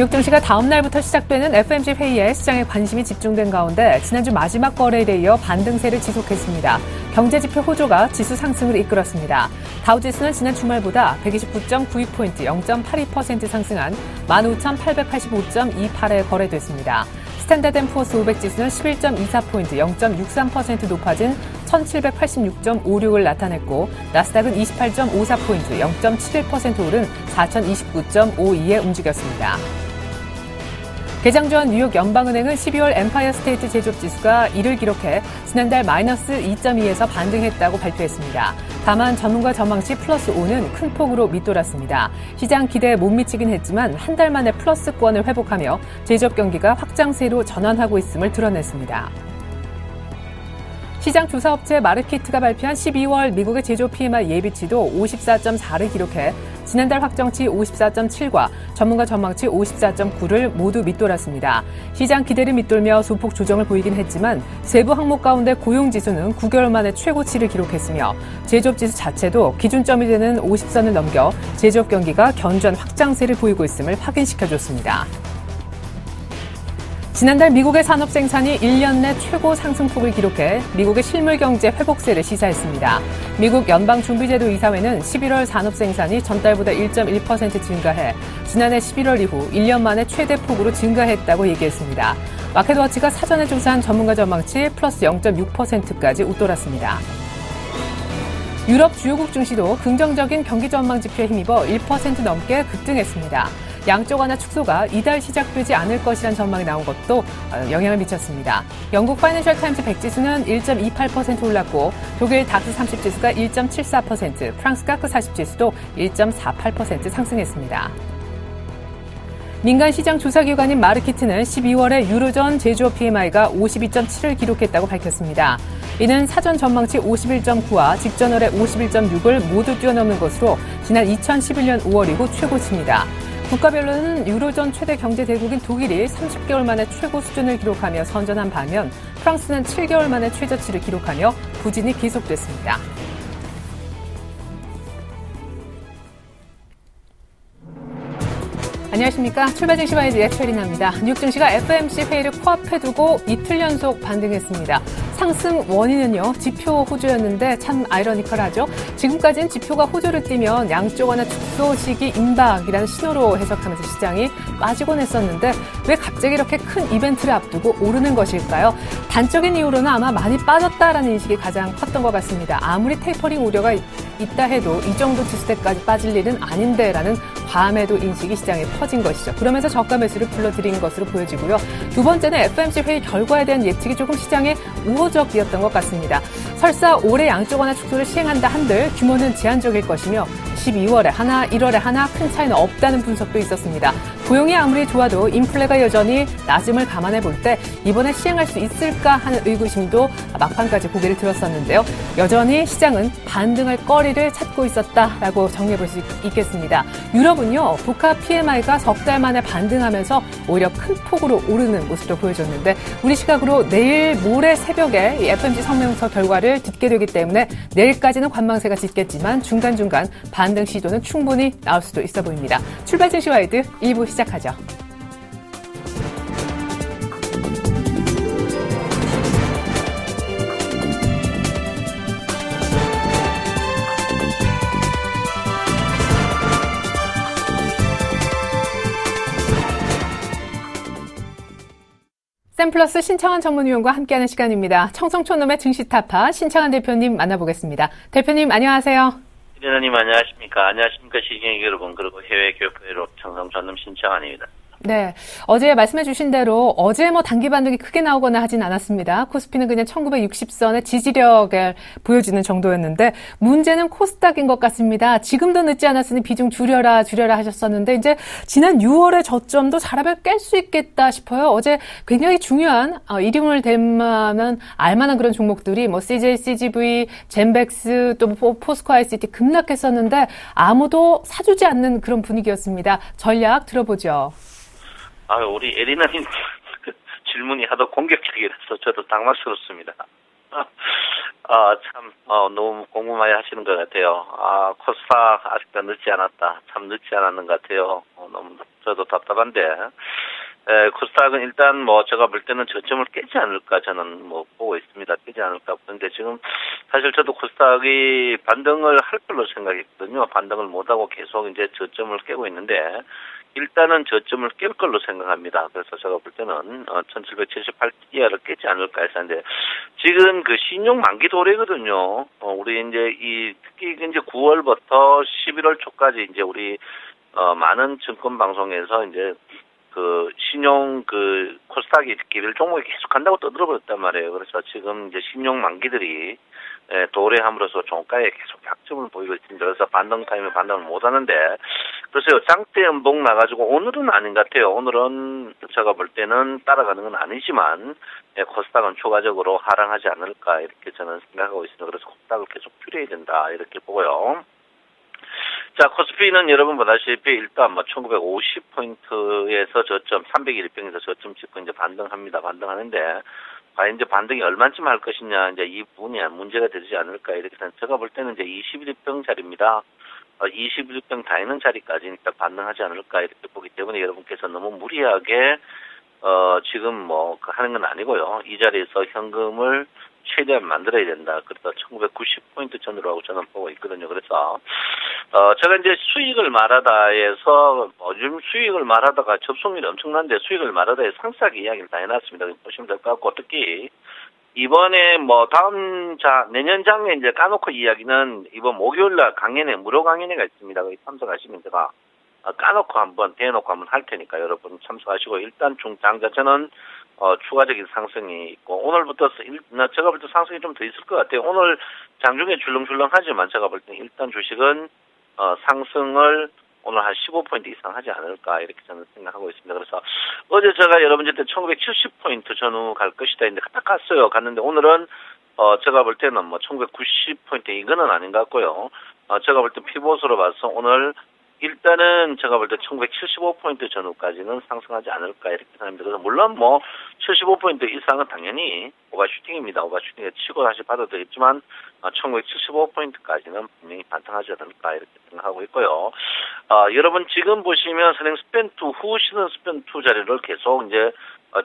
뉴욕 증시가 다음 날부터 시작되는 FOMC 회의에 시장의 관심이 집중된 가운데 지난주 마지막 거래일에 이어 반등세를 지속했습니다. 경제지표 호조가 지수 상승을 이끌었습니다. 다우지수는 지난 주말보다 129.92포인트 0.82% 상승한 15,885.28에 거래됐습니다. 스탠다드&푸어스 500 지수는 11.24포인트 0.63% 높아진 1786.56을 나타냈고 나스닥은 28.54포인트 0.71% 오른 4029.52에 움직였습니다. 개장 전 뉴욕 연방은행은 12월 엠파이어 스테이트 제조업지수가 1을 기록해 지난달 마이너스 2.2에서 반등했다고 발표했습니다. 다만 전문가 전망치 플러스 5는 큰 폭으로 밑돌았습니다. 시장 기대에 못 미치긴 했지만 한 달 만에 플러스권을 회복하며 제조업 경기가 확장세로 전환하고 있음을 드러냈습니다. 시장 조사업체 마르키트가 발표한 12월 미국의 제조업 PMI 예비치도 54.4를 기록해 지난달 확정치 54.7과 전문가 전망치 54.9를 모두 밑돌았습니다. 시장 기대를 밑돌며 소폭 조정을 보이긴 했지만 세부 항목 가운데 고용지수는 9개월 만에 최고치를 기록했으며 제조업지수 자체도 기준점이 되는 50선을 넘겨 제조업 경기가 견조한 확장세를 보이고 있음을 확인시켜줬습니다. 지난달 미국의 산업 생산이 1년 내 최고 상승폭을 기록해 미국의 실물 경제 회복세를 시사했습니다. 미국 연방준비제도 이사회는 11월 산업 생산이 전달보다 1.1% 증가해 지난해 11월 이후 1년 만에 최대 폭으로 증가했다고 얘기했습니다. 마켓워치가 사전에 조사한 전문가 전망치 플러스 0.6%까지 웃돌았습니다. 유럽 주요국 증시도 긍정적인 경기 전망 지표에 힘입어 1% 넘게 급등했습니다. 양적 완화 축소가 이달 시작되지 않을 것이란 전망이 나온 것도 영향을 미쳤습니다. 영국 파이낸셜 타임즈 100지수는 1.28% 올랐고 독일 닥스 30지수가 1.74%, 프랑스 카크 40지수도 1.48% 상승했습니다. 민간 시장 조사기관인 마르키트는 12월에 유로존 제조업 PMI가 52.7을 기록했다고 밝혔습니다. 이는 사전 전망치 51.9와 직전월의 51.6을 모두 뛰어넘는 것으로 지난 2011년 5월 이후 최고치입니다. 국가별로는 유로존 최대 경제 대국인 독일이 30개월 만에 최고 수준을 기록하며 선전한 반면 프랑스는 7개월 만에 최저치를 기록하며 부진이 계속됐습니다. 안녕하십니까. 출발 증시 와이드의 최리나입니다. 뉴욕 증시가 FOMC 회의를 코앞에 두고 이틀 연속 반등했습니다. 상승 원인은요, 지표 호조였는데 참 아이러니컬하죠. 지금까지는 지표가 호조를 띠면 양적 완화 축소 시기 임박이라는 신호로 해석하면서 시장이 빠지곤 했었는데 왜 갑자기 이렇게 큰 이벤트를 앞두고 오르는 것일까요? 단적인 이유로는 아마 많이 빠졌다라는 인식이 가장 컸던 것 같습니다. 아무리 테이퍼링 우려가 있다 해도 이 정도 지수대까지 빠질 일은 아닌데라는 과매도 인식이 시장에 퍼진 것이죠. 그러면서 저가 매수를 불러들인 것으로 보여지고요. 두 번째는 FOMC 회의 결과에 대한 예측이 조금 시장에 우호적이었던 것 같습니다. 설사 올해 양적 완화 축소를 시행한다 한들 규모는 제한적일 것이며 12월에 하나, 1월에 하나 큰 차이는 없다는 분석도 있었습니다. 고용이 아무리 좋아도 인플레가 여전히 낮음을 감안해 볼 때 이번에 시행할 수 있을까 하는 의구심도 막판까지 고개를 들었었는데요. 여전히 시장은 반등할 거리를 찾고 있었다라고 정리해 볼 수 있겠습니다. 유럽은요, 국가 PMI가 석 달 만에 반등하면서 오히려 큰 폭으로 오르는 모습도 보여줬는데 우리 시각으로 내일 모레 새벽에 이 FOMC 성명서 결과를 듣게 되기 때문에 내일까지는 관망세가 짙겠지만 중간중간 반등 시도는 충분히 나올 수도 있어 보입니다. 출발 증시 와이드 1부 시작하죠. 샘플러스 신창환 전문위원과 함께하는 시간입니다. 청성촌놈의 증시타파 신창환 대표님 만나보겠습니다. 대표님 안녕하세요. 이대나님 안녕하십니까. 안녕하십니까. 시청자 여러분, 그리고 해외 교포 여러분, 청성촌놈 신창환입니다. 네, 어제 말씀해 주신 대로 어제 단기 반등이 크게 나오거나 하진 않았습니다. 코스피는 그냥 1960선의 지지력을 보여주는 정도였는데 문제는 코스닥인 것 같습니다. 지금도 늦지 않았으니 비중 줄여라 하셨었는데 이제 지난 6월의 저점도 잘하면 깰 수 있겠다 싶어요. 어제 굉장히 중요한 이름을 댈 만한 알만한 그런 종목들이 CJ, CGV, 젠백스 또 포스코 ICT 급락했었는데 아무도 사주지 않는 그런 분위기였습니다. 전략 들어보죠. 우리 에리나님 질문이 하도 공격적이라서 저도 당황스럽습니다. 너무 공부 많이 하시는 것 같아요. 코스닥 아직도 늦지 않았다. 참 늦지 않았는 것 같아요. 너무 저도 답답한데. 코스닥은 일단 제가 볼 때는 저점을 깨지 않을까 저는 보고 있습니다. 깨지 않을까 보는데 지금 사실 저도 코스닥이 반등을 할 걸로 생각했거든요. 반등을 못하고 계속 이제 저점을 깨고 있는데 일단은 저점을 깰 걸로 생각합니다. 그래서 제가 볼 때는 1778 이하를 깨지 않을까 했었는데 지금 그 신용 만기 도래거든요. 우리 이제 특히 이제 9월부터 11월 초까지 이제 우리 많은 증권 방송에서 이제 그 신용 코스닥이 개별 종목이 계속 한다고 떠들어버렸단 말이에요. 그래서 지금 이제 신용 만기들이 도래함으로써 종가에 계속 약점을 보이고 있습니다. 그래서 반등 타임에 반등을 못 하는데 글쎄요, 장대 연봉 나가지고 오늘은 아닌 것 같아요. 오늘은 제가 볼 때는 따라가는 건 아니지만 코스닥은 추가적으로 하락하지 않을까 이렇게 저는 생각하고 있습니다. 그래서 코스닥을 계속 줄여야 된다 이렇게 보고요. 자, 코스피는 여러분 보다시피 일단 1950포인트에서 저점 301평에서 저점 찍고 이제 반등합니다. 반등하는데 과연 이제 반등이 얼마쯤 할 것이냐 이제 이 부분이 문제가 되지 않을까 이렇게 제가 볼 때는 이제 21평 자리입니다. 21평 다 있는 자리까지 일단 반등하지 않을까 이렇게 보기 때문에 여러분께서 너무 무리하게 지금 하는 건 아니고요. 이 자리에서 현금을 최대한 만들어야 된다. 그래서 1990포인트 전으로 하고 저는 보고 있거든요. 그래서 제가 이제 수익을 말하다 해서 요즘 수익을 말하다가 접속률이 엄청난데 수익을 말하다 해서 상세하게 이야기를 다 해놨습니다. 보시면 될 것 같고 특히 이번에 내년 장에 이제 까놓고 이야기는 이번 목요일날 강연회 무료 강연회가 있습니다. 거기 참석하시면 제가 까놓고 대놓고 한번 할 테니까 여러분 참석하시고 일단 중장 자체는 추가적인 상승이 있고 오늘부터 제가 볼 때 상승이 좀 더 있을 것 같아요. 오늘 장중에 줄렁줄렁하지만 제가 볼 때 일단 주식은 상승을 오늘 한 15포인트 이상 하지 않을까 이렇게 저는 생각하고 있습니다. 그래서 어제 제가 여러분한테 1970포인트 전후 갈 것이다 했는데 딱 갔어요. 갔는데 오늘은 제가 볼 때는 1990포인트 이거는 아닌 것 같고요. 제가 볼 때 피봇으로 봐서 오늘 일단은 제가 볼 때 1975포인트 전후까지는 상승하지 않을까 이렇게 생각합니다. 그래서 물론 75포인트 이상은 당연히 오버슈팅입니다. 오버슈팅에 치고 다시 받아도 되겠지만 1975포인트까지는 분명히 반등하지 않을까 이렇게 생각하고 있고요. 여러분 지금 보시면 선행 스팬2 후 신은 스팬2 자리를 계속 이제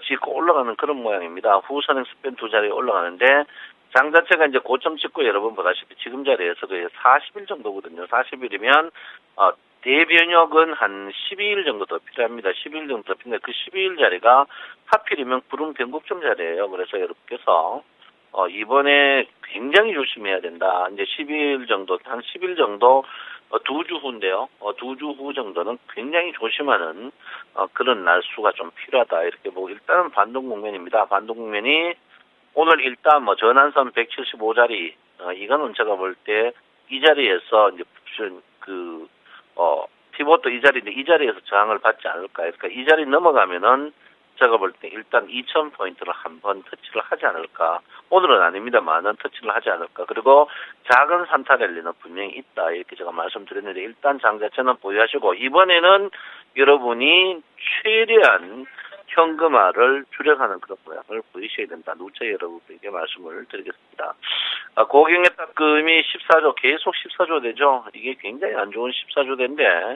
찍고 올라가는 그런 모양입니다. 후 선행 스팬2 자리에 올라가는데 장 자체가 이제 고점 찍고 여러분 보다시피 지금 자리에서 거의 40일 정도거든요. 40일이면 대변역은 한 12일 정도 더 필요합니다. 12일 정도 더 필요한데 그 12일 자리가 하필이면 구름 변곡점 자리예요. 그래서 여러분께서 이번에 굉장히 조심해야 된다. 이제 12일 정도, 한 10일 정도 2주 후인데요. 2주 후 정도는 굉장히 조심하는 그런 날수가 좀 필요하다. 이렇게 보고 일단은 반동 국면입니다. 반동 국면이 오늘 일단 전환선 175자리 이거는 제가 볼 때 이 자리에서 이제 피봇도 이 자리인데 이 자리에서 저항을 받지 않을까. 그러니까 이 자리 넘어가면은 제가 볼 때 일단 2000포인트를 한번 터치를 하지 않을까. 오늘은 아닙니다만은 터치를 하지 않을까. 그리고 작은 산타 랠리는 분명히 있다. 이렇게 제가 말씀드렸는데 일단 장 자체는 보유하시고 이번에는 여러분이 최대한 현금화를 줄여가는 그런 모양을 보이셔야 된다. 누차 여러분에게 말씀을 드리겠습니다. 고경의 딱금이 14조, 계속 14조 되죠. 이게 굉장히 안 좋은 14조 대인데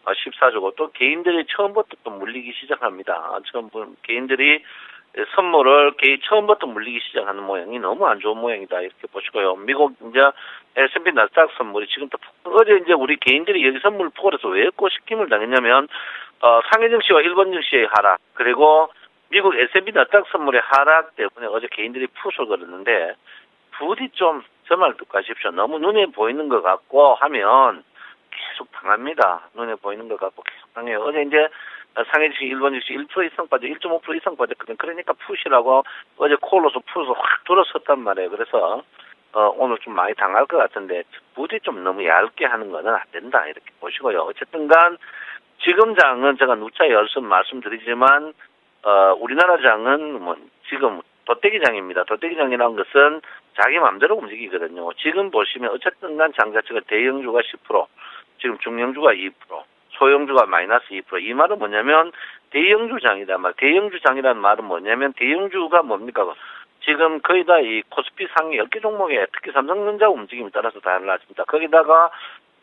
14조고 또 개인들이 처음부터 또 물리기 시작합니다. 개인들이 선물을 처음부터 물리기 시작하는 모양이 너무 안 좋은 모양이다. 이렇게 보시고요. 미국 이제 S&P 나스닥 선물이 지금 또 어제 이제 우리 개인들이 여기 선물 포괄해서 왜 꼬시킴을 당했냐면 상해 증시와 일본 증시의 하락 그리고 미국 S&P 나스닥 선물의 하락 때문에 어제 개인들이 푸시를 걸었는데 부디 좀 저 말 듣고 하십시오. 너무 눈에 보이는 것 같고 하면 계속 당합니다. 눈에 보이는 것 같고 계속 당해요. 어제 이제 상해 증시, 일본 증시 1% 이상 빠져, 1.5% 이상 빠졌거든. 그러니까 푸시라고 어제 콜로서 푸서 확 들어섰단 말이에요. 그래서 오늘 좀 많이 당할 것 같은데 부디 좀 너무 얇게 하는 거는 안 된다. 이렇게 보시고요. 어쨌든 간 지금 장은 제가 누차 여러 말씀드리지만 우리나라 장은 지금 도떼기장입니다. 도떼기장이라는 것은 자기 마음대로 움직이거든요. 지금 보시면 어쨌든 간 장 자체가 대형주가 10%, 지금 중형주가 2%, 소형주가 마이너스 2%. 이 말은 뭐냐면 대형주장이다. 대형주장이라는 말은 뭐냐면 대형주가 뭡니까? 지금 거의 다 이 코스피 상위 10개 종목에 특히 삼성전자 움직임에 따라서 달라집니다. 거기다가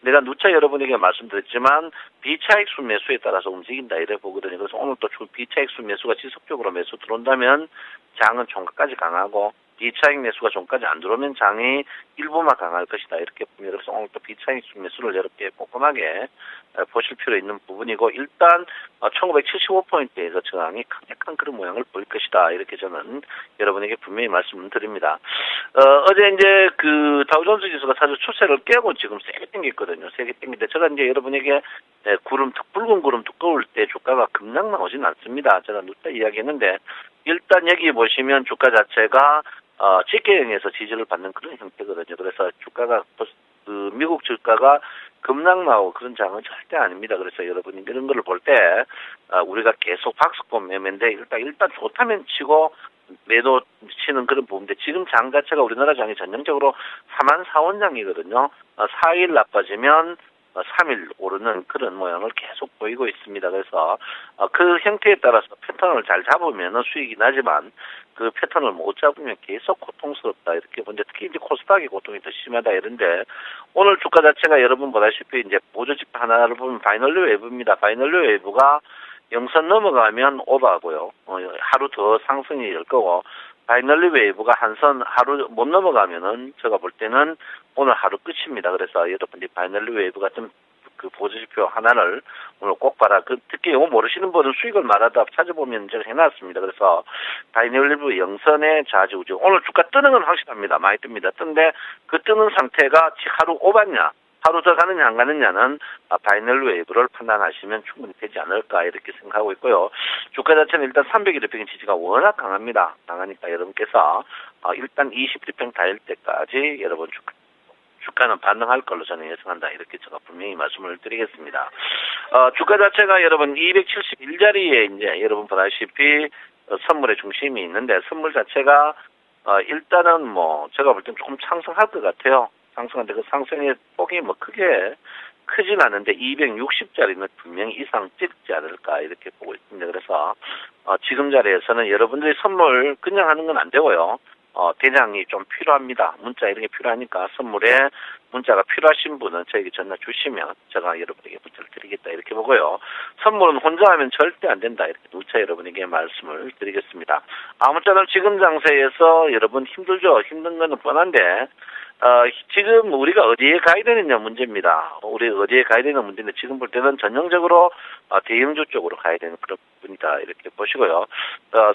내가 누차 여러분에게 말씀드렸지만 비차익수 매수에 따라서 움직인다 이래 보거든요. 그래서 오늘 또 비차익수 매수가 지속적으로 매수 들어온다면 장은 종가까지 강하고 비차익 매수가 종가까지 안 들어오면 장이 일부만 강할 것이다 이렇게 봅니다. 그래서 오늘 또 비차익수 매수를 여러분께 꼼꼼하게 보실 필요 있는 부분이고 일단 1975포인트에서 저항이 강력한 그런 모양을 보일 것이다 이렇게 저는 여러분에게 분명히 말씀을 드립니다. 어제 이제 그 다우존스 지수가 사실 추세를 깨고 지금 세게 땡겼거든요. 세게 땡긴데 제가 이제 여러분에게 붉은 구름 두꺼울 때 주가가 급락 나오진 않습니다. 제가 누차 이야기했는데 일단 여기 보시면 주가 자체가 직계형에서 지지를 받는 그런 형태거든요. 그래서 주가가 미국 주가가 급락 나오고 그런 장은 절대 아닙니다. 그래서 여러분이 이런 거를 볼 때 우리가 계속 박스권 매매인데 일단 좋다면 치고 매도 치는 그런 부분인데 지금 장 자체가 우리나라 장이 전형적으로 44원장이거든요. 4일 나빠지면 3일 오르는 그런 모양을 계속 보이고 있습니다. 그래서 그 형태에 따라서 패턴을 잘 잡으면 수익이 나지만 그 패턴을 못 잡으면 계속 고통스럽다 이렇게 보는데 특히 이제 코스닥의 고통이 더 심하다 이런데 오늘 주가 자체가 여러분 보다시피 이제 보조지표 하나를 보면 바이널리 웨이브입니다. 바이널리 웨이브가 영선 넘어가면 오버하고요. 하루 더 상승이 될 거고 바이널리 웨이브가 한선 하루 못 넘어가면은 제가 볼 때는 오늘 하루 끝입니다. 그래서 여러분들이 바이널리 웨이브 같은 그 보조지표 하나를 오늘 꼭 봐라. 특히 이거 모르시는 분은 수익을 말하다 찾아보면 제가 해놨습니다. 그래서 바이널리 웨이브 영선의 좌지우지. 오늘 주가 뜨는 건 확실합니다. 많이 뜹니다. 뜬데 그 뜨는 상태가 하루 오봤냐? 하루 더 가느냐 안 가느냐는 바이널 웨이브를 판단하시면 충분히 되지 않을까 이렇게 생각하고 있고요. 주가 자체는 일단 300일평 지지가 워낙 강합니다. 강하니까 여러분께서 일단 21평 닿을 때까지 여러분 주가는 반등할 걸로 저는 예상한다. 이렇게 제가 분명히 말씀을 드리겠습니다. 주가 자체가 여러분 271자리에 이제 여러분 보다시피 선물의 중심이 있는데 선물 자체가 일단은 뭐 제가 볼 땐 조금 상승할 것 같아요. 상승한데 그 상승의 폭이 뭐 크진 않은데 260짜리는 분명히 이상 찍지 않을까 이렇게 보고 있습니다. 그래서 지금 자리에서는 여러분들이 선물 그냥 하는 건 안 되고요. 대장이 좀 필요합니다. 문자 이런 게 필요하니까 선물에 문자가 필요하신 분은 저에게 전화 주시면 제가 여러분에게 문자를 드리겠다 이렇게 보고요. 선물은 혼자 하면 절대 안 된다 이렇게 누차 여러분에게 말씀을 드리겠습니다. 아무쪼록 지금 장세에서 여러분 힘들죠. 힘든 거는 뻔한데 지금 우리가 어디에 가야 되느냐 문제입니다. 우리 어디에 가야 되는 문제인데 지금 볼 때는 전형적으로 대형주 쪽으로 가야 되는 그런 부분이다 이렇게 보시고요.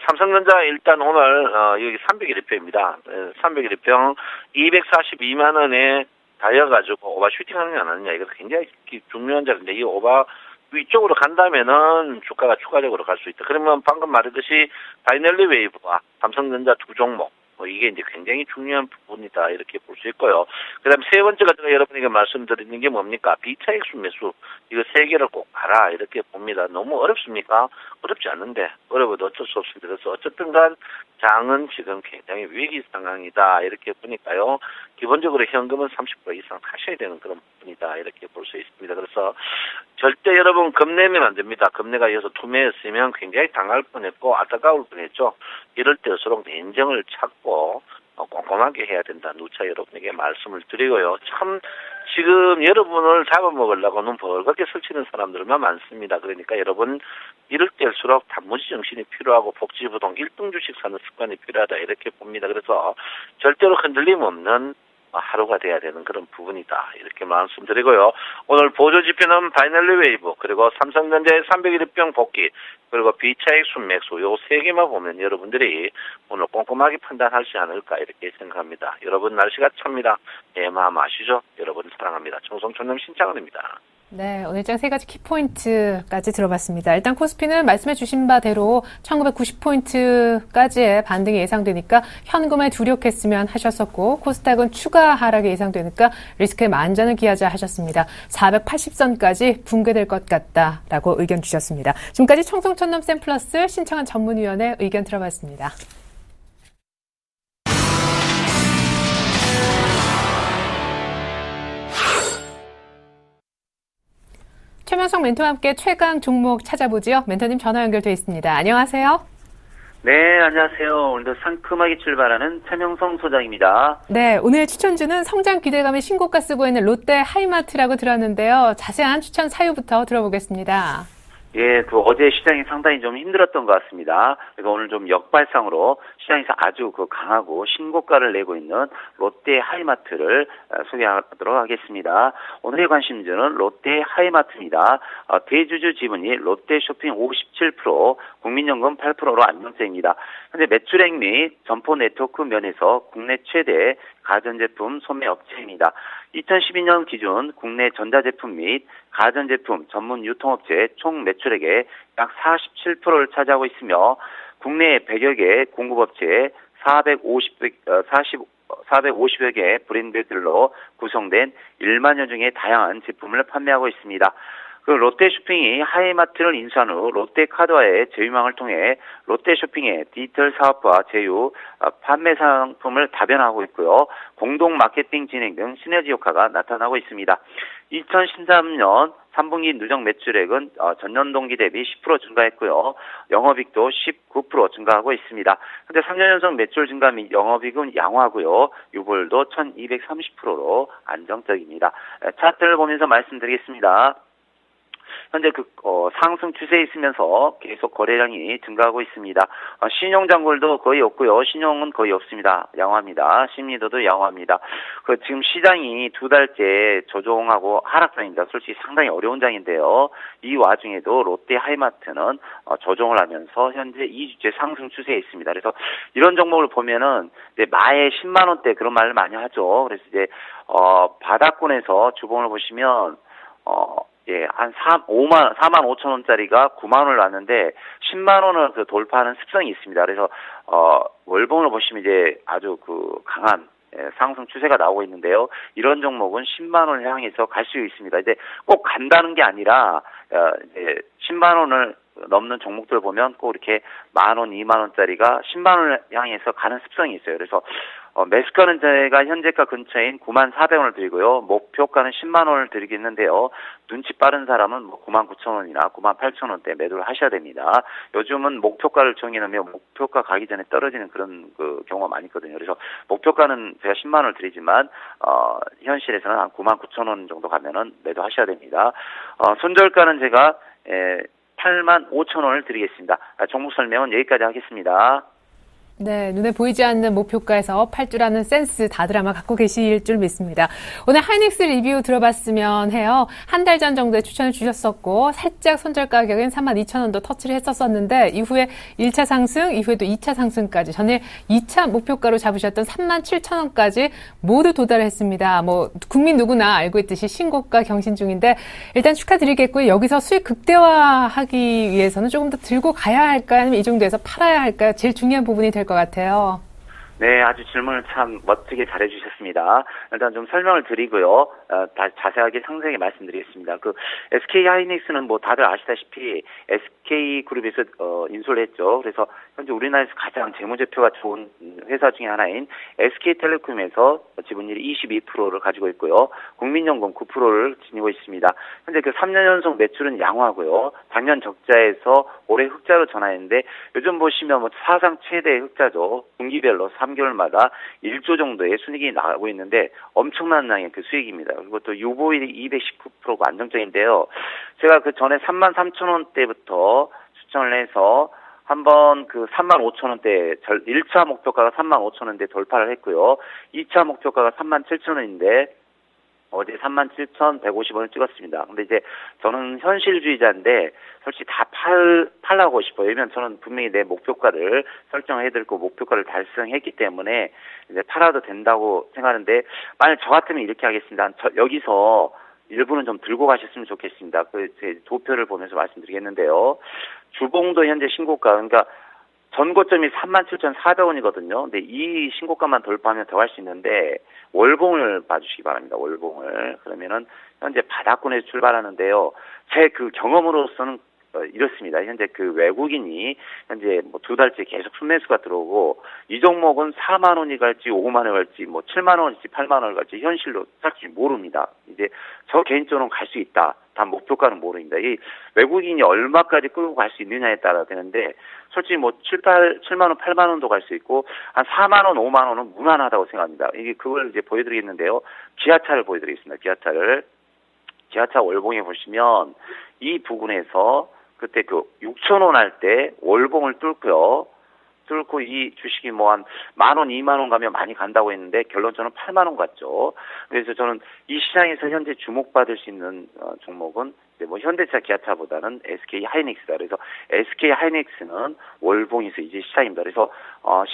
삼성전자 일단 오늘 여기 301일평입니다. 301일평 242만 원에 달려가지고 오버슈팅 하느냐 안 하느냐 이거 굉장히 중요한 자리인데 이 오버 위쪽으로 간다면은 주가가 추가적으로 갈 수 있다. 그러면 방금 말했듯이 바이널리 웨이브와 삼성전자 두 종목 이게 이제 굉장히 중요한 부분이다 이렇게 볼 수 있고요. 그다음 세 번째가 제가 여러분에게 말씀드리는 게 뭡니까? 비차익수 매수 이거 세 개를 꼭 봐라 이렇게 봅니다. 너무 어렵습니까? 어렵지 않는데 어려워도 어쩔 수 없습니다. 그래서 어쨌든간 장은 지금 굉장히 위기 상황이다 이렇게 보니까요. 기본적으로 현금은 30% 이상 하셔야 되는 그런 부분이다 이렇게 볼 수 있습니다. 그래서 절대 여러분 겁내면 안 됩니다. 겁내가 이어서 투매했으면 굉장히 당할 뻔했고 안타까울 뻔했죠. 이럴 때일수록 냉정을 찾고 꼼꼼하게 해야 된다. 누차 여러분에게 말씀을 드리고요. 참 지금 여러분을 잡아먹으려고 눈 벌겋게 설치는 사람들만 많습니다. 그러니까 여러분 이럴 때일수록 단무지 정신이 필요하고 복지부동 1등 주식 사는 습관이 필요하다 이렇게 봅니다. 그래서 절대로 흔들림 없는 하루가 돼야 되는 그런 부분이다 이렇게 말씀드리고요. 오늘 보조지표는 바이널리 웨이브 그리고 삼성전자의 301일평 복귀 그리고 비차익 순매수 요 세 개만 보면 여러분들이 오늘 꼼꼼하게 판단하지 않을까 이렇게 생각합니다. 여러분 날씨가 찹니다. 내 마음 아시죠? 여러분 사랑합니다. 청송촌남 신창원입니다. 네, 오늘장 세 가지 키포인트까지 들어봤습니다. 일단 코스피는 말씀해 주신 바대로 1990포인트까지의 반등이 예상되니까 현금에 두렵겠으면 하셨었고 코스닥은 추가 하락이 예상되니까 리스크에 만전을 기하자 하셨습니다. 480선까지 붕괴될 것 같다라고 의견 주셨습니다. 지금까지 청송촌남 샘플러스 신창원 전문위원의 의견 들어봤습니다. 최명성 멘토와 함께 최강 종목 찾아보지요. 멘토님 전화 연결돼 있습니다. 안녕하세요. 네, 안녕하세요. 오늘도 상큼하게 출발하는 차명성 소장입니다. 네, 오늘 추천주는 성장 기대감의 신고가 쓰고 있는 롯데 하이마트라고 들었는데요. 자세한 추천 사유부터 들어보겠습니다. 예, 어제 시장이 상당히 좀 힘들었던 것 같습니다. 그래서 오늘 좀 역발상으로 시장에서 아주 강하고 신고가를 내고 있는 롯데 하이마트를 소개하도록 하겠습니다. 오늘의 관심주는 롯데 하이마트입니다. 대주주 지분이 롯데쇼핑 57%, 국민연금 8%로 안정세입니다. 현재 매출액 및 점포 네트워크 면에서 국내 최대 가전제품 소매 업체입니다. 2012년 기준 국내 전자제품 및 가전제품 전문 유통업체 총 매출액의 약 47%를 차지하고 있으며 국내 100여 개 공급업체에 450여 개 브랜드들로 구성된 1만여 종의 다양한 제품을 판매하고 있습니다. 롯데쇼핑이 하이마트를 인수한 후 롯데카드와의 제휴망을 통해 롯데쇼핑의 디지털 사업과 제휴, 판매 상품을 다변화하고 있고요. 공동 마케팅 진행 등 시너지 효과가 나타나고 있습니다. 2013년 3분기 누적 매출액은 전년 동기 대비 10% 증가했고요. 영업이익도 19% 증가하고 있습니다. 현재 3년 연속 매출 증가 및 영업이익은 양호하고요. 유보율도 1230%로 안정적입니다. 차트를 보면서 말씀드리겠습니다. 현재 상승 추세에 있으면서 계속 거래량이 증가하고 있습니다. 신용 잔고도 거의 없고요. 신용은 거의 없습니다. 양호합니다. 심리도도 양호합니다. 지금 시장이 두 달째 조정하고 하락장입니다. 솔직히 상당히 어려운 장인데요. 이 와중에도 롯데 하이마트는 조정을 하면서 현재 2주째 상승 추세에 있습니다. 그래서 이런 종목을 보면은 이제 마에 10만 원대 그런 말을 많이 하죠. 그래서 이제 바닥권에서 주봉을 보시면 예, 한 4만 5천 원짜리가 9만 원을 왔는데 10만 원을 돌파하는 습성이 있습니다. 그래서 월봉을 보시면 이제 아주 강한 상승 추세가 나오고 있는데요. 이런 종목은 10만 원을 향해서 갈 수 있습니다. 이제 꼭 간다는 게 아니라 이제 10만 원을 넘는 종목들 보면 꼭 이렇게 만 원, 2만 원짜리가 10만 원을 향해서 가는 습성이 있어요. 그래서 매수가는 제가 현재가 근처인 9만 400원을 드리고요. 목표가는 10만 원을 드리겠는데요. 눈치 빠른 사람은 9만 9천 원이나 9만 8천 원대 매도를 하셔야 됩니다. 요즘은 목표가를 정해놓으면 목표가 가기 전에 떨어지는 그런 경우가 많이 있거든요. 그래서 목표가는 제가 10만 원을 드리지만 현실에서는 한 9만 9천 원 정도 가면은 매도하셔야 됩니다. 손절가는 제가 8만 5천 원을 드리겠습니다. 종목 설명은 여기까지 하겠습니다. 네, 눈에 보이지 않는 목표가에서 팔 줄 아는 센스 다들 아마 갖고 계실 줄 믿습니다. 오늘 하이닉스 리뷰 들어봤으면 해요. 한 달 전 정도에 추천을 주셨었고 살짝 손절 가격인 32,000원도 터치를 했었었는데 이후에 1차 상승, 이후에도 2차 상승까지 전일 2차 목표가로 잡으셨던 37,000원까지 모두 도달을 했습니다. 국민 누구나 알고 있듯이 신고가 경신 중인데 일단 축하드리겠고요. 여기서 수익 극대화하기 위해서는 조금 더 들고 가야 할까요? 아니면 이 정도에서 팔아야 할까요? 제일 중요한 부분이 될 것 같아요. 네, 아주 질문을 참 멋지게 잘해주셨습니다. 일단 좀 설명을 드리고요. 자세하게 상세하게 말씀드리겠습니다. SK 하이닉스는 다들 아시다시피 SK그룹에서 인수를 했죠. 그래서 현재 우리나라에서 가장 재무제표가 좋은 회사 중에 하나인 SK텔레콤에서 지분율이 22%를 가지고 있고요. 국민연금 9%를 지니고 있습니다. 현재 3년 연속 매출은 양호하고요. 작년 적자에서 올해 흑자로 전환했는데 요즘 보시면 사상 최대의 흑자죠. 분기별로 3개월마다 1조 정도의 순이익이 나오고 있는데 엄청난 양의 수익입니다. 그리고 또 유보율이 219%가 안정적인데요. 제가 전에 33,000원대부터 추천을 해서 한번 35,000원대 1차 목표가가 35,000원대 돌파를 했고요. 2차 목표가가 37,000원인데 어제 37,150원을 찍었습니다. 근데 이제 저는 현실주의자인데 솔직히 다 팔라고 싶어요. 왜냐면 저는 분명히 내 목표가를 설정해드리고 목표가를 달성했기 때문에 이제 팔아도 된다고 생각하는데 만약 저 같으면 이렇게 하겠습니다. 여기서 일부는 좀 들고 가셨으면 좋겠습니다. 제 도표를 보면서 말씀드리겠는데요. 주봉도 현재 신고가, 그러니까 전고점이 37,400원이거든요. 근데 이 신고가만 돌파하면 더 할 수 있는데 월봉을 봐주시기 바랍니다. 월봉을. 그러면은 현재 바닥권에서 출발하는데요. 제 경험으로서는 이렇습니다. 현재 그 외국인이 현재 뭐 2달째 계속 순매수가 들어오고 이 종목은 4만 원이 갈지 5만 원 갈지 뭐 7만 원일지 8만 원 갈지 현실로 솔직히 모릅니다. 이제 저 개인적으로는 갈 수 있다. 단 목표가는 모릅니다. 이 외국인이 얼마까지 끌고 갈 수 있느냐에 따라 되는데 솔직히 뭐 7만 원, 8만 원도 갈 수 있고 한 4만 원, 5만 원은 무난하다고 생각합니다. 이게 그걸 이제 보여드리겠는데요. 기아차를 보여드리겠습니다. 기아차 월봉에 보시면 이 부분에서 그때 그 6천 원 할 때 월봉을 뚫고 이 주식이 뭐 한 10,000원, 20,000원 가면 많이 간다고 했는데 결론적으로 80,000원 갔죠. 그래서 저는 이 시장에서 현재 주목받을 수 있는 종목은 뭐 현대차, 기아차보다는 SK 하이닉스다. 그래서 SK 하이닉스는 월봉에서 이제 시작입니다. 그래서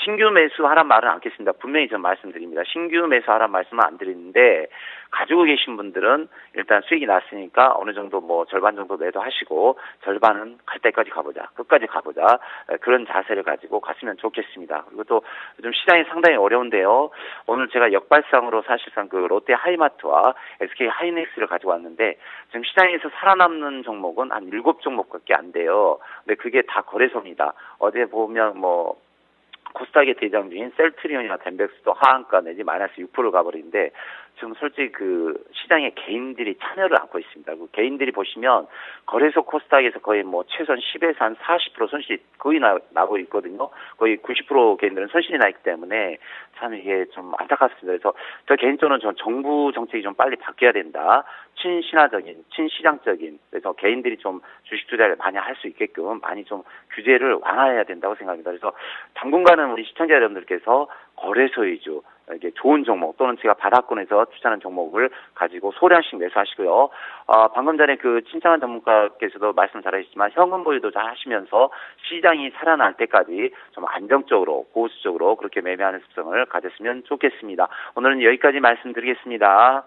신규 매수하란 말은 않겠습니다. 분명히 전 말씀드립니다. 신규 매수하란 말씀은 안 드리는데 가지고 계신 분들은 일단 수익이 났으니까 어느 정도 뭐 절반 정도 매도하시고 절반은 갈 때까지 가보자. 끝까지 가보자. 그런 자세를 가지고 갔으면 좋겠습니다. 그리고 또 요즘 시장이 상당히 어려운데요. 오늘 제가 역발상으로 사실상 그 롯데 하이마트와 SK 하이닉스를 가지고 왔는데 지금 시장에서 살아남는 종목은 한 7종목밖에 안 돼요. 근데 그게 다 거래소입니다. 어제 보면 뭐 코스닥의 대장주인 셀트리온이나 덴백스도 하한가 내지 마이너스 6%를 가버리는데 지금 솔직히 그 시장에 개인들이 참여를 안고 있습니다. 그 개인들이 보시면 거래소 코스닥에서 거의 뭐 최소한 10에서 한 40% 손실이 거의 나고 있거든요. 거의 90% 개인들은 손실이 나 있기 때문에 참 이게 좀 안타깝습니다. 그래서 저 개인적으로는 전 정부 정책이 좀 빨리 바뀌어야 된다. 친신화적인, 친시장적인, 그래서 개인들이 좀 주식 투자를 많이 할 수 있게끔 많이 좀 규제를 완화해야 된다고 생각합니다. 그래서 당분간은 우리 시청자 여러분들께서 거래소 위주, 이게 좋은 종목 또는 제가 바닥권에서 투자하는 종목을 가지고 소량씩 매수하시고요. 방금 전에 그 친창한 전문가께서도 말씀 잘하셨지만 현금 보유도 잘 하시면서 시장이 살아날 때까지 좀 안정적으로 보수적으로 그렇게 매매하는 습성을 가졌으면 좋겠습니다. 오늘은 여기까지 말씀드리겠습니다.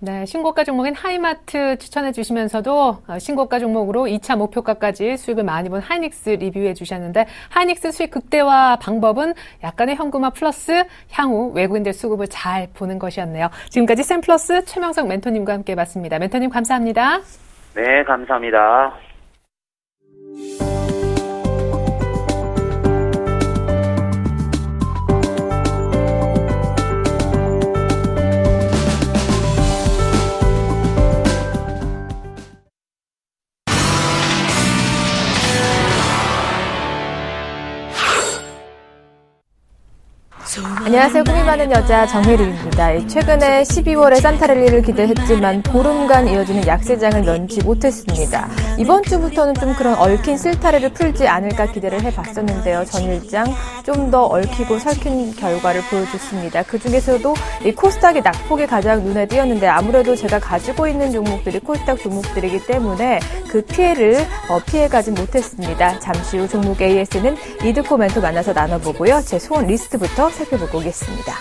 네, 신고가 종목인 하이마트 추천해 주시면서도 신고가 종목으로 2차 목표가까지 수익을 많이 본 하이닉스 리뷰해 주셨는데 하이닉스 수익 극대화 방법은 약간의 현금화 플러스 향후 외국인들 수급을 잘 보는 것이었네요. 지금까지 샘플러스 최명석 멘토님과 함께 봤습니다. 멘토님 감사합니다. 네, 감사합니다. 안녕하세요. 꿈이 많은 여자 정혜리입니다. 최근에 12월에 산타랠리를 기대했지만 보름간 이어지는 약세장을 면치 못했습니다. 이번 주부터는 좀 그런 얽힌 실타래를 풀지 않을까 기대를 해봤었는데요. 전일장 좀 더 얽히고 설킨 결과를 보여줬습니다. 그중에서도 이 코스닥의 낙폭이 가장 눈에 띄었는데 아무래도 제가 가지고 있는 종목들이 코스닥 종목들이기 때문에 그 피해를 피해가지 못했습니다. 잠시 후 종목 AS는 이드코 멘토 만나서 나눠보고요. 제 소원 리스트부터 살펴보고 오겠습니다.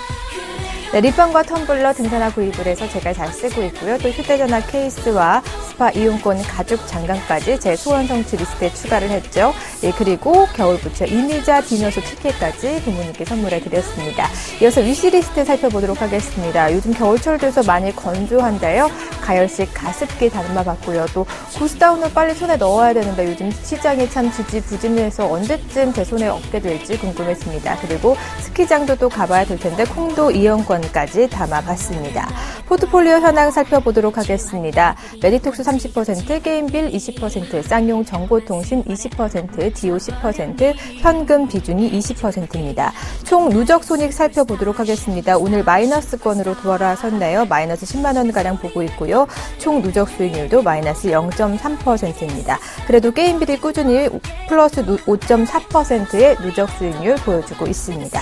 네, 립밤과 텀블러 등산화 구입을 해서 제가 잘 쓰고 있고요. 또 휴대전화 케이스와 스파 이용권 가죽 장갑까지 제 소원 성취 리스트에 추가를 했죠. 예, 그리고 겨울부처 이미자 디너쇼 티켓까지 부모님께 선물해 드렸습니다. 이어서 위시리스트 살펴보도록 하겠습니다. 요즘 겨울철 돼서 많이 건조한데요. 가열식 가습기 담아봤고요. 또 구스다운을 빨리 손에 넣어야 되는데 요즘 시장이 참 지지부진해서 언제쯤 제 손에 얻게 될지 궁금했습니다. 그리고 스키장도 또 가봐야 될 텐데 콩도 이용권까지 담아봤습니다. 포트폴리오 현황 살펴보도록 하겠습니다. 메디톡스 30%, 게임빌 20%, 쌍용 정보통신 20%, 디오 10%, 현금 비중이 20%입니다. 총 누적 손익 살펴보도록 하겠습니다. 오늘 마이너스권으로 돌아섰네요. 마이너스 10만 원가량 보고 있고요. 총 누적 수익률도 마이너스 0.3%입니다. 그래도 게임빌이 꾸준히 플러스 5.4%의 누적 수익률 보여주고 있습니다.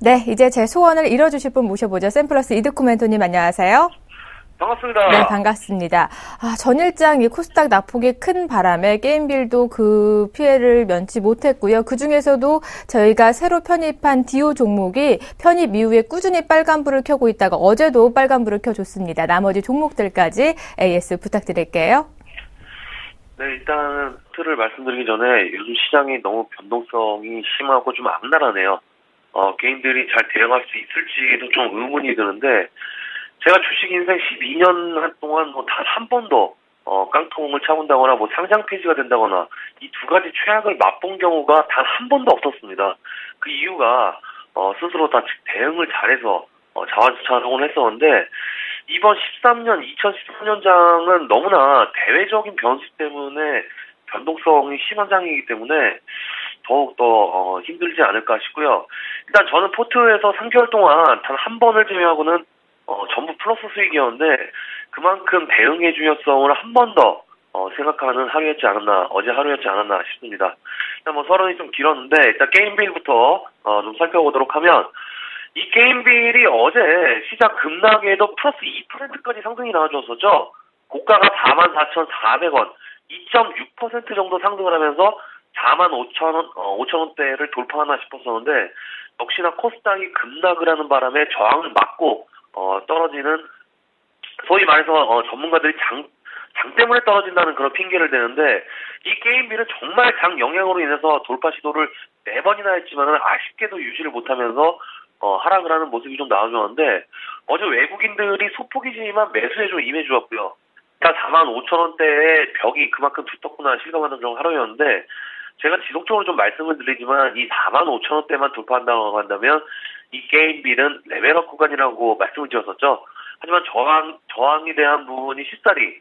네, 이제 제 소원을 이뤄주실 분 모셔보죠. 샘플러스 이드코 멘토님 안녕하세요. 반갑습니다. 네, 반갑습니다. 전일장 이 코스닥 낙폭이 큰 바람에 게임빌도 그 피해를 면치 못했고요. 그중에서도 저희가 새로 편입한 디오 종목이 편입 이후에 꾸준히 빨간불을 켜고 있다가 어제도 빨간불을 켜줬습니다. 나머지 종목들까지 AS 부탁드릴게요. 네, 일단 틀을 말씀드리기 전에 요즘 시장이 너무 변동성이 심하고 좀 악랄하네요. 개인들이 잘 대응할 수 있을지도 좀 의문이 드는데 제가 주식 인생 12년 동안 단 한 번도 깡통을 차본다거나 뭐 상장 폐지가 된다거나 이 두 가지 최악을 맛본 경우가 단 한 번도 없었습니다. 그 이유가 스스로 다 대응을 잘해서 자화자찬을 했었는데 이번 2013년장은 너무나 대외적인 변수 때문에 변동성이 심한 장이기 때문에 더욱더 힘들지 않을까 싶고요. 일단 저는 포트에서 3개월 동안 단 한 번을 제외하고는 전부 플러스 수익이었는데 그만큼 대응의 중요성을 한 번 더 생각하는 하루였지 않았나, 어제 하루였지 않았나 싶습니다. 일단 뭐 서론이 좀 길었는데 일단 게임빌부터 좀 살펴보도록 하면 이 게임빌이 어제 시작 급락에도 플러스 2%까지 상승이 나와줬었죠. 고가가 44,400원, 2.6% 정도 상승을 하면서 45,000원대를 돌파하나 싶었었는데 역시나 코스닥이 급락을 하는 바람에 저항을 막고 떨어지는, 소위 말해서 전문가들이 장 때문에 떨어진다는 그런 핑계를 대는데 이 게임빌은 정말 장 영향으로 인해서 돌파 시도를 4번이나 했지만 아쉽게도 유지를 못하면서 하락을 하는 모습이 좀 나와주었는데 어제 외국인들이 소폭이지만 매수에 좀 임해주었고요. 일단 45,000원대의 벽이 그만큼 두텁구나 실감하는 그런 하루였는데 제가 지속적으로 좀 말씀을 드리지만 이 45,000원대만 돌파한다고 한다면 이 게임빌은 레벨업 구간이라고 말씀을 드렸었죠. 하지만 저항에 대한 부분이 쉽사리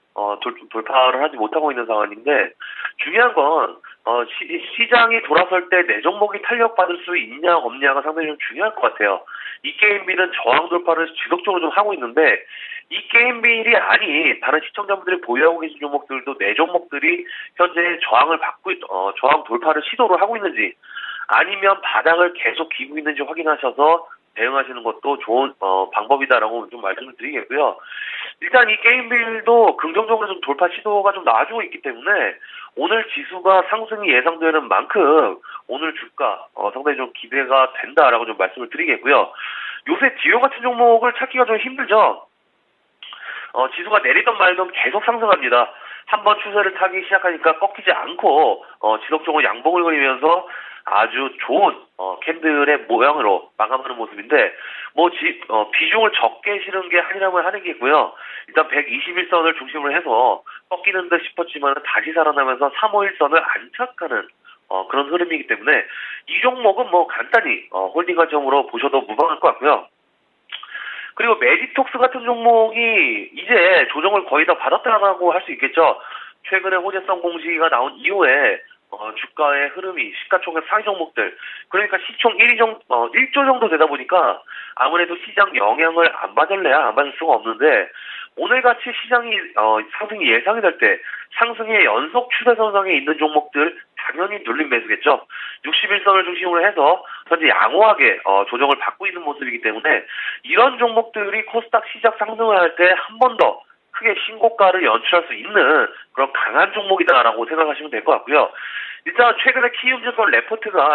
돌파를 하지 못하고 있는 상황인데 중요한 건 시장이 돌아설 때 내 종목이 탄력받을 수 있냐 없냐가 상당히 좀 중요할 것 같아요. 이 게임빌은 저항 돌파를 지속적으로 좀 하고 있는데 이 게임빌이 아닌 다른 시청자분들이 보유하고 계신 종목들도 내 종목들이 현재 저항을 받고 저항 돌파를 시도를 하고 있는지 아니면 바닥을 계속 기고 있는지 확인하셔서 대응하시는 것도 좋은 방법이다라고 좀 말씀을 드리겠고요. 일단 이 게임빌도 긍정적으로 좀 돌파 시도가 좀 나와주고 있기 때문에 오늘 지수가 상승이 예상되는 만큼 오늘 주가 상당히 좀 기대가 된다라고 좀 말씀을 드리겠고요. 요새 디오 같은 종목을 찾기가 좀 힘들죠. 지수가 내리던 말던 계속 상승합니다. 한번 추세를 타기 시작하니까 꺾이지 않고 지속적으로 양봉을 그리면서 아주 좋은 캔들의 모양으로 마감하는 모습인데 비중을 적게 실은 게 한이라면 한이겠고요. 일단 121선을 중심으로 해서 꺾이는 듯 싶었지만 다시 살아나면서 351선을 안착하는 그런 흐름이기 때문에 이 종목은 간단히 홀딩 관점으로 보셔도 무방할 것 같고요. 그리고 메디톡스 같은 종목이 이제 조정을 거의 다 받았다고 할 수 있겠죠. 최근에 호재성 공시가 나온 이후에 주가의 흐름이 시가총액 상위 종목들, 그러니까 시총 1조 정도 되다 보니까 아무래도 시장 영향을 안 받을래야 안 받을 수가 없는데 오늘같이 시장이 상승이 예상이 될 때 상승의 연속 추세선상에 있는 종목들 당연히 눌림 매수겠죠. 61선을 중심으로 해서 현재 양호하게 조정을 받고 있는 모습이기 때문에 이런 종목들이 코스닥 시작 상승을 할 때 한 번 더 크게 신고가를 연출할 수 있는 그런 강한 종목이다라고 생각하시면 될 것 같고요. 일단 최근에 키움증권 리포트가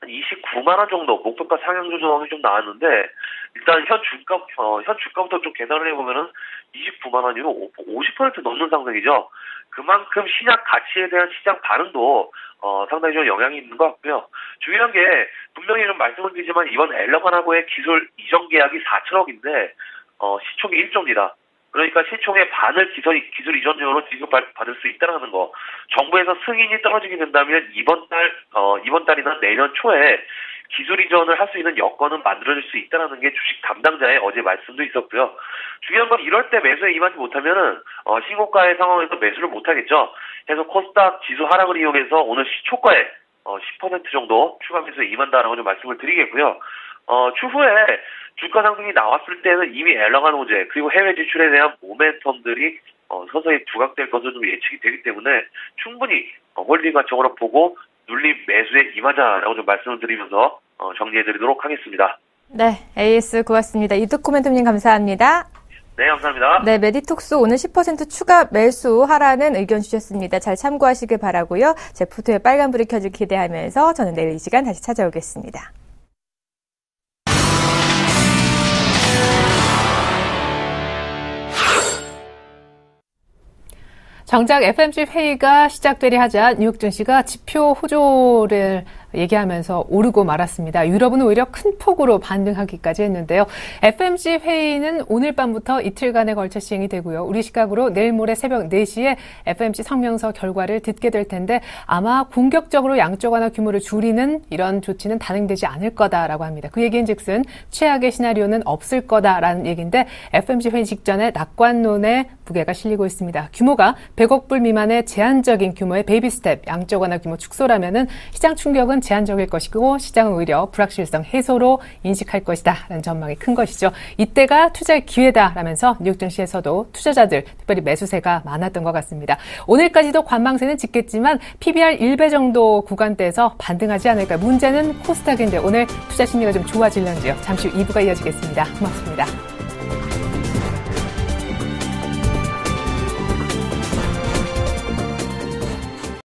한 29만 원 정도 목표가 상향 조정이 좀 나왔는데 일단 현 주가부터 좀 계산을 해보면은 29만 원이면 50% 넘는 상승이죠. 그만큼 신약 가치에 대한 시장 반응도 상당히 좀 영향이 있는 것 같고요. 중요한 게 분명히 좀 말씀을 드리지만 이번 엘러간하고의 기술 이전 계약이 4천억인데 시총이 1조입니다. 그러니까 시총의 반을 기술 이전료로 지급받을 수 있다는 거. 정부에서 승인이 떨어지게 된다면 이번 달이나 내년 초에 기술 이전을 할 수 있는 여건은 만들어질 수 있다는 게 주식 담당자의 어제 말씀도 있었고요. 중요한 건 이럴 때 매수에 임하지 못하면은 신고가의 상황에서 매수를 못하겠죠. 그래서 코스닥 지수 하락을 이용해서 오늘 시초가에 10% 정도 추가 매수에 임한다라고 좀 말씀을 드리겠고요. 추후에 주가 상승이 나왔을 때는 이미 엘러간 호재 그리고 해외 지출에 대한 모멘텀들이 서서히 부각될 것으로 좀 예측이 되기 때문에 충분히 홀딩 관점으로 보고 눌림 매수에 임하자라고 좀 말씀을 드리면서 정리해드리도록 하겠습니다. 네, AS 고맙습니다. 이두코멘토님 감사합니다. 네, 감사합니다. 네, 메디톡스 오늘 10% 추가 매수하라는 의견 주셨습니다. 잘 참고하시길 바라고요. 제 포트에 빨간불이 켜질 기대하면서 저는 내일 이 시간 다시 찾아오겠습니다. 정작 FMC 회의가 시작되려 하자 뉴욕 증시가 지표 호조를 얘기하면서 오르고 말았습니다. 유럽은 오히려 큰 폭으로 반등하기까지 했는데요. FMC 회의는 오늘 밤부터 이틀간에 걸쳐 시행이 되고요. 우리 시각으로 내일 모레 새벽 4시에 FMC 성명서 결과를 듣게 될 텐데 아마 공격적으로 양적 완화 규모를 줄이는 이런 조치는 단행되지 않을 거다라고 합니다. 그 얘기인즉슨 최악의 시나리오는 없을 거다라는 얘기인데 FMC 회의 직전에 낙관론에 무게가 실리고 있습니다. 규모가 100억 불 미만의 제한적인 규모의 베이비 스텝, 양적 완화 규모 축소라면은 시장 충격은 제한적일 것이고 시장은 오히려 불확실성 해소로 인식할 것이다라는 전망이 큰 것이죠. 이때가 투자의 기회다라면서 뉴욕 증시에서도 투자자들, 특별히 매수세가 많았던 것 같습니다. 오늘까지도 관망세는 짙겠지만 PBR 1배 정도 구간대에서 반등하지 않을까. 문제는 코스닥인데 오늘 투자 심리가 좀 좋아질런지요. 잠시 후 2부가 이어지겠습니다. 고맙습니다.